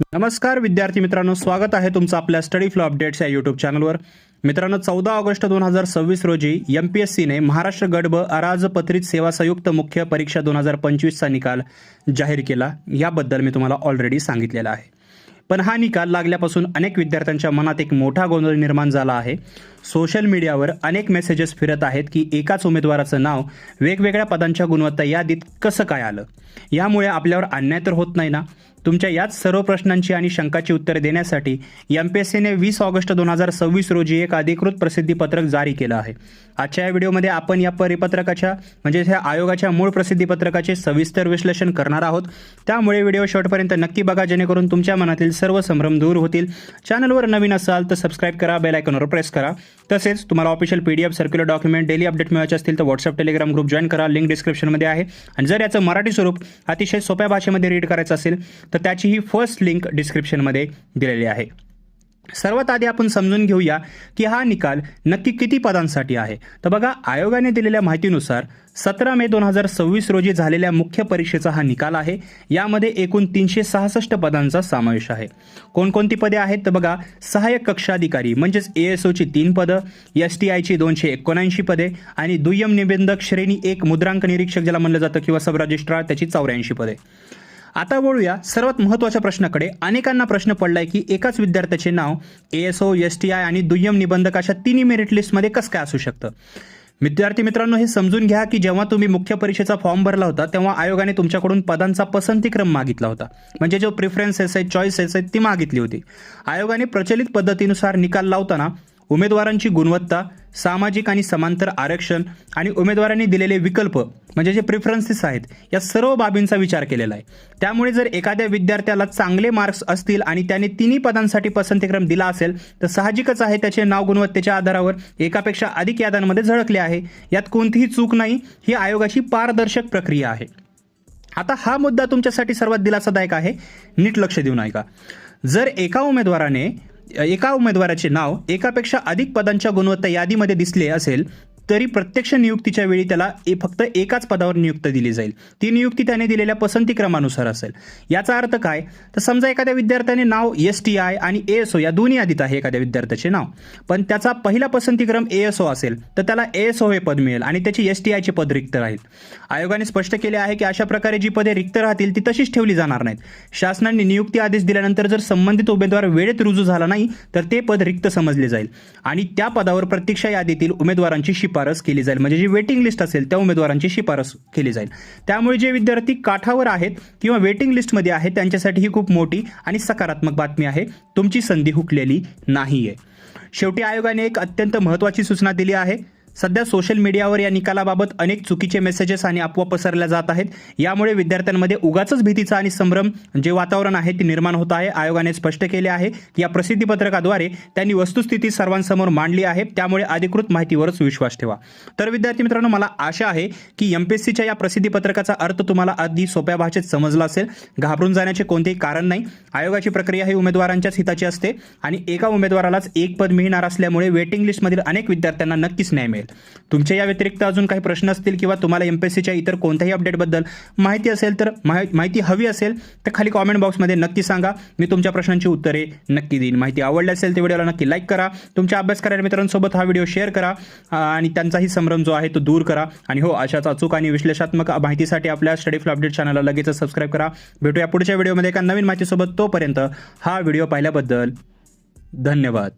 नमस्कार विद्यार्थी मित्रांनो, स्वागत आहे तुमचं आपल्या स्टडी फ्लो अपडेट्स या यूट्यूब चॅनलवर। मित्रांनो, 14 ऑगस्ट 2026 रोजी एमपीएससीने महाराष्ट्र गट ब अराजपत्रित सेवा संयुक्त मुख्य परीक्षा 2025चा निकाल जाहीर केला। याबद्दल मी तुम्हाला ऑलरेडी सांगितलेलं आहे, पण हा निकाल लागल्यापासून अनेक विद्यार्थ्यांच्या मनात एक मोठा गोंधळ निर्माण झाला आहे। सोशल मीडियावर अनेक मेसेजेस फिरत आहेत की एकाच उमेदवाराचं नाव वेगवेगळ्या पदांच्या गुणवत्ता यादीत कसं काय आलं। यामुळे आपल्यावर अन्याय तर होत नाही ना? तुमच्या याच सर्व प्रश्नांची आणि शंकाची उत्तरे देण्यासाठी एमपीएससीने 20 ऑगस्ट 2026 रोजी एक अधिकृत प्रसिद्धीपत्रक जारी केलं आहे। आजच्या या व्हिडिओमध्ये आपण या परिपत्रकाच्या म्हणजे ह्या आयोगाच्या मूळ प्रसिद्धीपत्रकाचे सविस्तर विश्लेषण करणार आहोत। त्यामुळे व्हिडिओ शेवटपर्यंत नक्की बघा, जेणेकरून तुमच्या मनातील सर्व संभ्रम दूर होतील। चॅनलवर नवीन असाल तर सबस्क्राइब करा, बेल आयकॉनवर प्रेस करा। तसेच तुम्हाला official PDF, circular document, daily update मिळवायचे असतील तर व्हॉट्सअप, टेलिग्राम ग्रुप जॉईन करा, लिंक डिस्क्रिप्शनमध्ये आहे। आणि जर याचं मराठी स्वरूप अतिशय सोप्या भाषेमध्ये रीड करायचं असेल तर त्याची ही फर्स्ट लिंक डिस्क्रिप्शनमध्ये दिलेली आहे। सर्वात आधी आपण समजून घेऊया की हा निकाल नक्की किती पदांसाठी आहे। तर बघा, आयोगाने दिलेल्या माहितीनुसार 17 मे 2026 रोजी झालेल्या मुख्य परीक्षेचा हा निकाल आहे। यामध्ये एकूण 366 पदांचा समावेश आहे। कोणकोणती पदे आहेत तर बघा, सहाय्यक कक्षाधिकारी म्हणजेच एएसओची 3 पदं, एसटीआयची 279 पदे आणि दुय्यम निबंधक श्रेणी 1 मुद्रांक निरीक्षक ज्याला म्हणलं जातं किंवा सब रजिस्ट्रार त्याची 84 पदे। आता वळूया सर्वात महत्त्वाच्या प्रश्नाकडे। अनेकांना प्रश्न पडलाय की एकाच विद्यार्थ्याचे नाव एएसओ, एसटीआय आणि दुय्यम निबंधक अशा तिन्ही मेरिट लिस्टमध्ये कसं काय असू शकतं। विद्यार्थी मित्रांनो, हे समजून घ्या की जेव्हा तुम्ही मुख्य परीक्षेचा फॉर्म भरला होता तेव्हा आयोगाने तुमच्याकडून पदांचा पसंतीक्रम मागितला होता, म्हणजे जो प्रिफरन्सेस आहेत, चॉईसेस आहेत ती मागितली होती। आयोगाने प्रचलित पद्धतीनुसार निकाल लावताना उमेदवारांची गुणवत्ता, सामाजिक आणि समांतर आरक्षण आणि उमेदवारांनी दिलेले विकल्प म्हणजे जे प्रिफरन्सेस आहेत या सर्व बाबींचा विचार केलेला आहे। त्यामुळे जर एखाद्या विद्यार्थ्याला चांगले मार्क्स असतील आणि त्याने तिन्ही पदांसाठी पसंतीक्रम दिला असेल तर साहजिकच आहे त्याचे नाव गुणवत्तेच्या आधारावर एकापेक्षा अधिक याद्यांमध्ये झळकले आहे। यात कोणतीही चूक नाही, ही आयोगाची पारदर्शक प्रक्रिया आहे। आता हा मुद्दा तुमच्यासाठी सर्वात दिलासादायक आहे, नीट लक्ष देऊन ऐका। जर एका उमेदवाराचे नाव एकापेक्षा अधिक पदांच्या गुणवत्ता यादीमध्ये दिसले असेल तरी प्रत्यक्ष नियुक्तीच्या वेळी त्याला फक्त एकाच पदावर नियुक्ती दिली जाईल। ती नियुक्ती त्याने दिलेल्या पसंतीक्रमानुसार असेल। याचा अर्थ काय तर समजा एखाद्या विद्यार्थ्याने नाव एसटीआय आणि एएसओ या दोन्ही यादीत आहे एखाद्या विद्यार्थ्याचे नाव, पण त्याचा पहिला पसंतीक्रम एएसओ असेल तर त्याला एएसओ हे पद मिळेल आणि त्याची एसटीआयचे पद रिक्त राहील। आयोगाने स्पष्ट केले आहे की अशा प्रकारे जी पदे रिक्त राहतील ती तशीच ठेवली जाणार नाहीत। शासनाने नियुक्ती आदेश दिल्यानंतर जर संबंधित उमेदवार वेळेत रुजू झाला नाही तर ते पद रिक्त समजले जाईल आणि त्या पदावर प्रतीक्षा यादीतील उमेदवारांची शिफारस केली जाईल, म्हणजे जी वेटिंग लिस्ट असेल त्या उमेदवारांची शिफारस केली जाईल। त्यामुळे जे विद्यार्थी काठावर आहेत किंवा वेटिंग लिस्टमध्ये आहेत त्यांच्यासाठी ही खूप मोठी आणि सकारात्मक बातमी आहे, तुमची संधी हुकलेली नाहीये। शेवटी आयोगाने एक अत्यंत महत्त्वाची सूचना दिली आहे। सध्या सोशल मीडियावर या निकालाबाबत अनेक चुकीचे मेसेजेस आणि अफवा पसरल्या जात आहेत। यामुळे विद्यार्थ्यांमध्ये उगाचच भीतीचा आणि संभ्रम जे वातावरण आहे ते निर्माण होत आहे। आयोगाने स्पष्ट केले आहे की या प्रसिद्धीपत्रकाद्वारे त्यांनी वस्तुस्थिती सर्वांसमोर मांडली आहे, त्यामुळे अधिकृत माहितीवरच विश्वास ठेवा। तर विद्यार्थी मित्रांनो, मला आशा आहे की एमपीएससीच्या या प्रसिद्धीपत्रकाचा अर्थ तुम्हाला अगदी सोप्या भाषेत समजला असेल। घाबरून जाण्याचे कोणतेही कारण नाही। आयोगाची प्रक्रिया ही उमेदवारांच्याच हिताची असते आणि एका उमेदवारालाच एक पद मिळणार असल्यामुळे वेटिंग लिस्टमधील अनेक विद्यार्थ्यांना नक्कीच न्याय मिळेल। तुमच्या या व्यतिरिक्त अजून काही प्रश्न असतील किंवा तुम्हाला एमपीएससीच्या इतर कोणत्याही अपडेटबद्दल माहिती असेल तर माहिती हवी असेल तर खाली कॉमेंट बॉक्समध्ये नक्की सांगा, मी तुमच्या प्रश्नांची उत्तरे नक्की देईन। माहिती आवडली असेल तर व्हिडिओला नक्की लाईक करा, तुमच्या अभ्यास करणाऱ्या मित्रांसोबत हा व्हिडिओ शेअर करा आणि त्यांचाही संभ्रम जो आहे तो दूर करा। आणि हो, अशाच अचूक आणि विश्लेषणात्मक माहितीसाठी आपल्या स्टडी फ्लो अपडेट चॅनलला लगेच सबस्क्राईब करा। भेटूया पुढच्या व्हिडिओमध्ये एका नवीन माहितीसोबत। तोपर्यंत हा व्हिडिओ पाहिल्याबद्दल धन्यवाद।